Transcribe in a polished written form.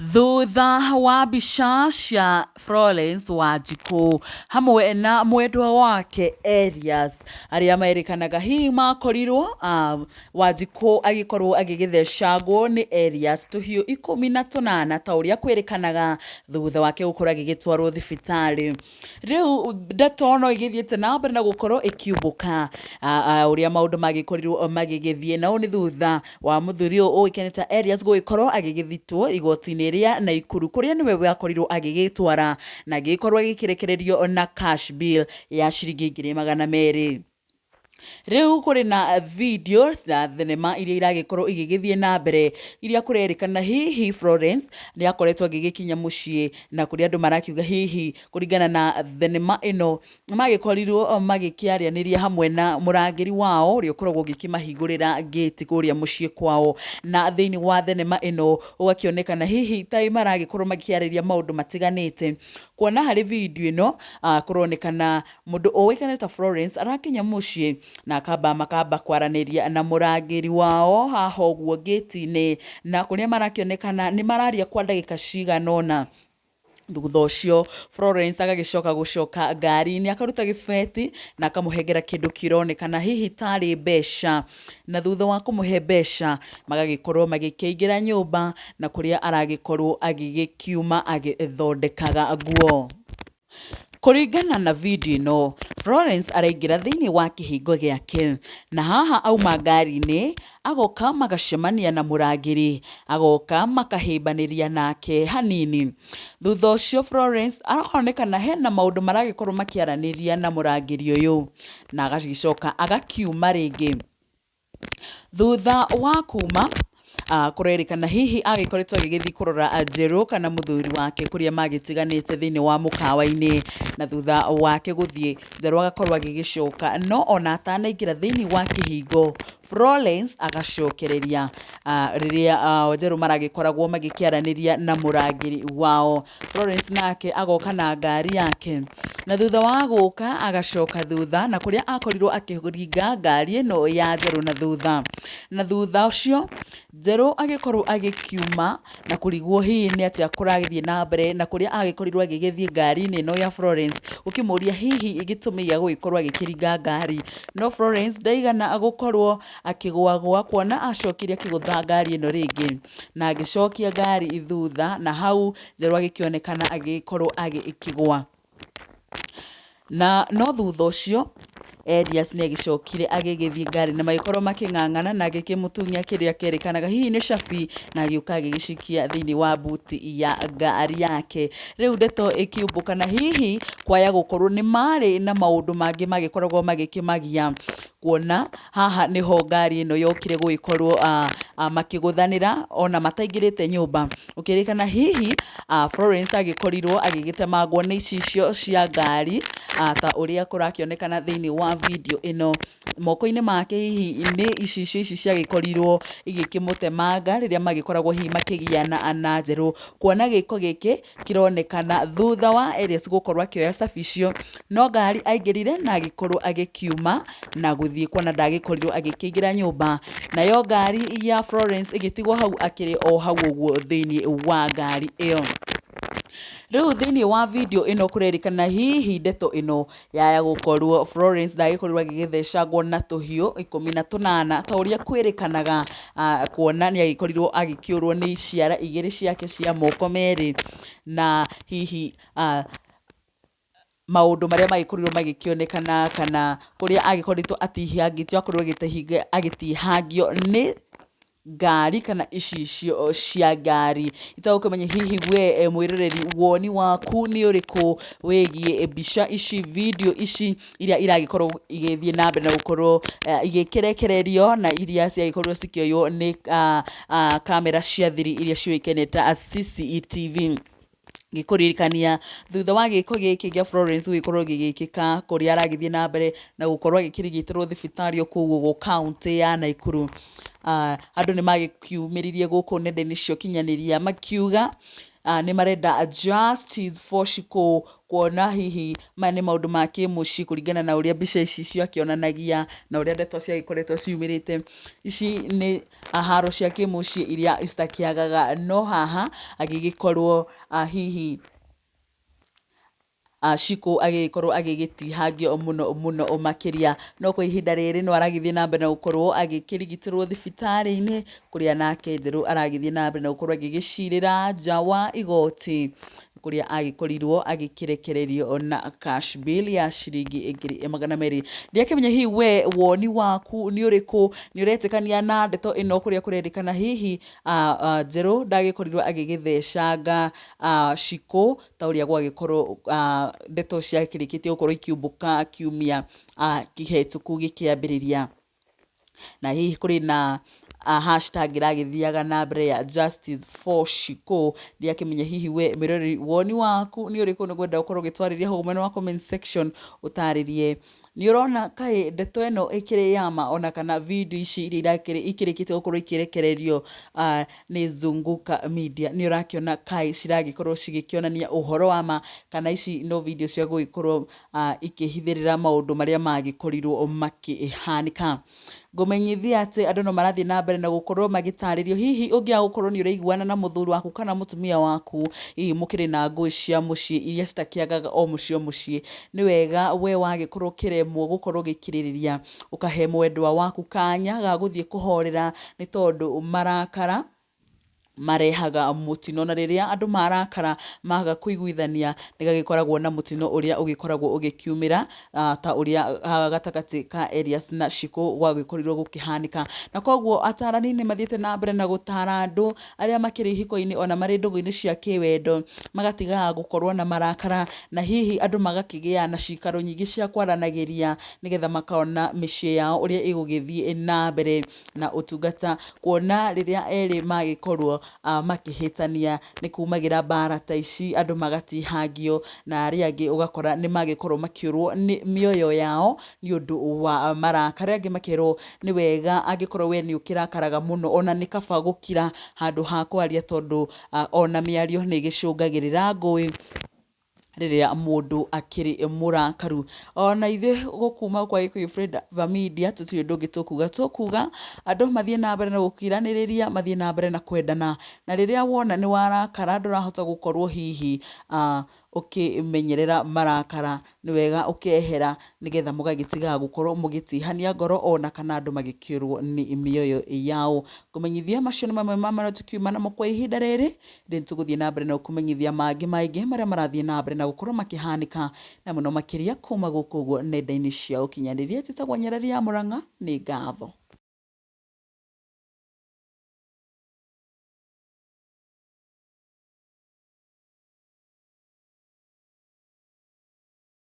Thutha wa mbica cia Florence Wanjiku hamwe na mwendwa wake Elias aria merikanaga hihi makorirwo Wanjiku agikorwo agigithecagwo ni Elias tuhiu 18 ta uria kwirikanaga thutha wake gukorwo agigitwarwo thibitari. Riu ndeto no igithiete na mbere na gukorwo ikiumbuka uria maundu magikorirwo magigithie na ni thutha wa muthuri uikeneta Elias gugikorwo agigithitwo igoti-ini ria na ikuru kuria niwe wakorirwo agigitwara na agikorwo agikirekererio na cash bill ya ciringi 200. Riu kuri na videos na thenema iria iragikorwo igigithie na mbere iria kurerikana hihi Florence ni akoretwo agigikinya mucii na kuri andu marakiuga hihi kuringana na thenema ino magikorirwo magikiarianiria hamwe na murangiri wao uria ukoragwo gikimahingurira gate kuria mucii kwao, na thiini wa thenema ino ugakionekana hihi tai maragikorwo magikiariria maundu matiganite. Kuona hari video ino kuronekana mundu uwikane ta Florence arakinya mucii na makamba kwaraniria na murangiri wao haha uguo gate-ini, na kuria marakionekana ni mararia kwa ndagika ciganona. Thutha ucio Florence agagicoka gucoka ngari-ini akaruta gibeti na akamuhengera kindu kironekana hihi tari mbeca, na thutha wa kumuhe mbeca magagikorwo magikiingira nyumba na kuria aragikorwo agigikiuma agithondekaga nguo. Kuringana na video ino, Florence araingira thiini wa kihingo giake na haha auma ngari-ini agoka magacemania na murangiri, agoka makahimbaniria nake hanini. Thutha ucio Florence arakonekana hena maundu maragikorwo makiaraniria na murangiri uyu na agagicoka agakiuma ringi. Thutha wa kuma kurerikana hihi agikoretwo agigithi kurora Njeru kana muthuri wake kuria magitiganite thiini wa mukawa-ini, na thutha wake guthie Njeru agakorwo agigicoka no ona atanaingira thiini wa kihingo Florence agacokereria riria Njeru maragikoragwo magikiaraniria na murangiri wao. Florence nake agoka na ngari yake na thutha wa guka agacoka thutha na kuria akorirwo akiringa ngari ino ya Njeru na thutha ucio Njeru agikorwo agikiuma na kurigwo hihi ni atia kuragithie na mbere na kuria agikorirwo agigithie ngari-ini ino ya Florence ukimuria hihi igitumiya gugikorwo agikiringa ngari, no Florence ndaigana agukorwo akigwagwa kuona acokirie akigutha ngari ino ringi na agicokia ngari thutha, na hau Njeru agikionekana agikorwo agikigwa na no thutha ucio Elias ni agicokire agigithie ngari na magikorwo making'ang'ana na agikimutunya kiria kerikanaga hihi ni cabi na agiuka agigicikia thiini wa buti ya ngari yake. Riu ndeto ikiumbuka na hihi kwaya gukorwo ni mari na maundu mangi magikoragwo magikimagia, kuona haha niho ngari ino yokire guikorwo makiguthanira ona mataingirite nyumba. Ukirikana hihi Florence agikorirwo agigitemangwo ni icicio cia ngari ta uria kurakionekana thiini wa video ino. Moko-ini make hihi ni icicio ici ciagikorirwo igikimutemanga riria magikoragwo hihi makigiana na Njeru, kuona giko giki kironekana thutha wa Elias gukorwo akioya cabi icio no ngari aingirire na agikorwo agikiuma na guthie kuona ndagikorirwo agikiingira nyumba, nayo ngari ya Florence igitigwo hau akiri o hau uguo thiini wa ngari iyo. Riu thiini wa video ino kurerikana hihi ndeto ino yaya gukorwo Florence ndagikorwo agigithecagwo na tuhiu 18 ta uria kwirikanaga, kuona ni agikorirwo agikiurwo ni ciara igiri ciake cia moko meri, na hihi maundu maria magikorirwo magikionekana kana kuria agikoritwo atihangitio akorwo agitihangio ni ngari kana icicio cia ngari. Itagukimenya hihi we mwiroreri woni waku ni uriku wigie mbica ici video ici iria iragikorwo igithie na mbere na gukorwo igikirekererio na iria ciagikorwo cikioywo ni kamera cia thiri iria ciuikene ta CCTV. Gikuririkania thutha wa giko giki gia Florence gikorwo gigikika kuria aragithie na mbere na gukorwo agikirigitirwo thibitari kuu county ya Naikuru. Andu ni magikiumiririe guku nende-ini cio kinyaniria makiuga nĩ marenda justice for CIKU, kuona hihi maya nĩ maũndũ ma kĩmũciĩ kũringana na ũrĩa mbica ici ciakĩonanagia na ũrĩa ndeto ciagĩkoretwo ciumĩrĩte. Ici nĩ haro cia kĩmũciĩ iria citakĩagaga, no haha agĩgĩkorwo hihi CIKU agĩkorwo agĩgĩtihangio mũno makĩria, no kwa ihinda rĩrĩ no aragĩthiĩ na mbere na gũkorwo agĩkĩrigitĩrwo thibitarĩ-inĩ, kũrĩa nake Njerũ aragĩthiĩ na mbere na gũkorwo agĩgĩcirĩra nja wa igoti, kũrĩa agĩkorirwo agĩkĩrekererio na cash bail ya ciringi 200,000. Ndiakĩmenya hihi we woni waku nĩ ũrĩkũ, nĩ ũretĩkania na ndeto ĩno kũrĩa kũrerĩkana hihi Njerũ ndagĩkorirwo agĩgĩthecanga CIKU ta ũrĩa gwagĩkorwo ndeto ciakĩrĩkĩtie gũkorwo ikiumbũka kiumia kĩhetũku gĩkĩambĩrĩria, na hihi kũrĩ na hashtag ĩragĩthiaga na mbere ya justice for CIKU. Ndiakĩmenya hihi we mĩrori woni waku nĩ ũrĩkũ, nĩ gwenda gũkorwo ũgĩtwarĩria hau mwena wa comment section ũtarĩrie nĩ ũrona kaĩ ndeto ĩno ĩkĩrĩ yama, ona kana video ici iria ikĩrĩkĩte gũkorwo ikĩrekererio nĩ Zunguka Media, nĩ ũrakĩona kaĩ ciragĩkorwo cigĩkĩonania ũhoro wa ma, kana ici no video cia gũgĩkorwo ikĩhithĩrĩra maũndũ marĩa magĩkorirwo makĩhanĩka. Ngũmenyithia atĩ andũ no marathiĩ na mbere na gũkorwo magĩtarĩrio, hihi ũngĩaga gũkorwo nĩ ũraiguana na mũthuri waku kana mũtumia waku, hihi mũkĩrĩ na ngũĩ cia mũciĩ iria citakĩagaga o mũciĩ, nĩ wega we wagĩkorwo kĩremwo gũkorwo gĩkirĩrĩria ũkahe mwendwa waku kanya ga gũthiĩ kũhorera, nĩ tondũ marakara marehaga mũtino, na rĩrĩa andũ marakara maga kũiguithania nĩ gagĩkoragwo na mũtino ũrĩa ũgĩkoragwo ũgĩkiumĩra ta ũrĩa gatagatĩ ka Elias na CIKU gwagĩkorirwo gũkĩhanĩka. Na koguo atarani nĩ mathiĩte na mbere na gũtara andũ arĩa makĩrĩ ihiko-inĩ ona marĩ ndũgũ-inĩ cia kĩwendo magatigaga gũkorwo na marakara, na hihi andũ magakĩgĩa na cikaro nyingĩ cia kwaranagĩria, nĩgetha makona mĩciĩ yao ũrĩa ĩgũgĩthiĩ na mbere na ũtungata, kuona rĩrĩa erĩ magĩkorwo makĩhĩtania nĩ kumagĩra mbara ta ici, andũ magatihangio na arĩa angĩ ũgakora nĩ magĩkorwo makĩũrwo mĩoyo yao nĩ ũndũ wa marakara. Angĩ makerwo nĩ wega angĩkorwo we nĩ ũkĩrakaraga mũno, ona nĩ kaba gũkira handũ ha kwaria, tondũ ona mĩario nĩ ĩgĩcũngagĩrĩra ngũĩ rĩrĩa mũndũ akĩrĩ mũrakaru. Ona ithuĩ gũkuma kwa Gĩkũyũ Flavour Media tũtirĩ ũndũ ũngĩ tũkuga andũ mathiĩ na mbere na gũkiranĩrĩria, mathiĩ na mbere na kwendana, na rĩrĩa wona nĩ warakara ndũrahota gũkorwo hihi ũkĩmenyerera marakara, nĩ wega ũkehera, nĩgetha mũgagĩtiga gũkorwo mũgĩtihania ngoro, ona kana andũ magĩkĩũrwo nĩ mĩoyo yao. Kũmenyithia macio nĩ mamwe ma marĩa tũkiuma namo kwa ihinda rĩrĩ, rĩu tũgũthiĩ na mbere na kũmenyithia mangĩ maingĩ marĩa marathiĩ na mbere na gũkorwo makĩhanĩka, na mũno makĩria kuma gũkũ ũguo nenda-inĩ cia ũkinyanĩria. Tĩtagwo Nyereri ya Mũrang'a, nĩ ngatho.